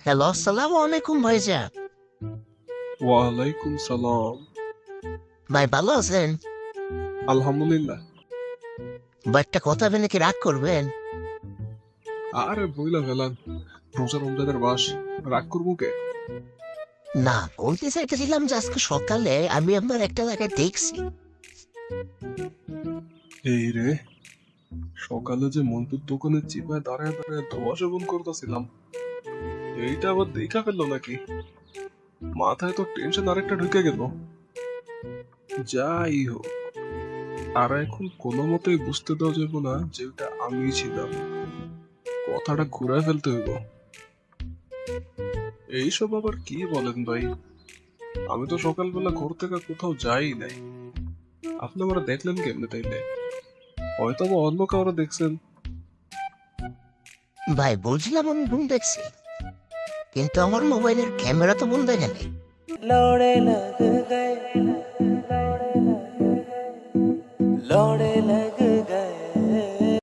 Hello, আসসালামু আলাইকুম ভাইজান। ওয়ালাইকুম সালাম। ভাই ভালো আছেন? আলহামদুলিল্লাহ। ভাই একটা কথা বলে কি রাগ করবেন? আরে বইলা ফেলান, রোজা রমজানের মাস, রাগ করবো কে? না, বলতে চাইতেছিলাম যে আজকে সকালে আমি আপনার একটা জায়গায় দেখছি। এই রে, সকালে যে মন্টুর দোকানে চিপায় দাঁড়ায় দাঁড়ায় ধোয়া সেবন করতেছিলাম, এইটা আবার দেখা ফেললো নাকি? মাথায় তো টেনশন আরেকটা ঢুকে গেল। যাই হোক, আর এখন কোনো মতেই বুঝতে দেওয়া যাবে না যে ওটা আমিই ছিলাম। কথাটা ঘুরায় ফেলতে হইব। এইসব আবার কি বলেন ভাই? আমি তো সকালবেলা ঘর থেকে কোথাও যাই নাই। আপনি আমরা দেখলেন কেমনে তাইলে? হয়তো বা অন্য কাউরে দেখছেন। ভাই বলছিলাম আমি ঘুম দেখছি, কিন্তু আমার মোবাইলের ক্যামেরা তো বন্ধ হয়ে গেল। लौड़े लग गए लौड़े लग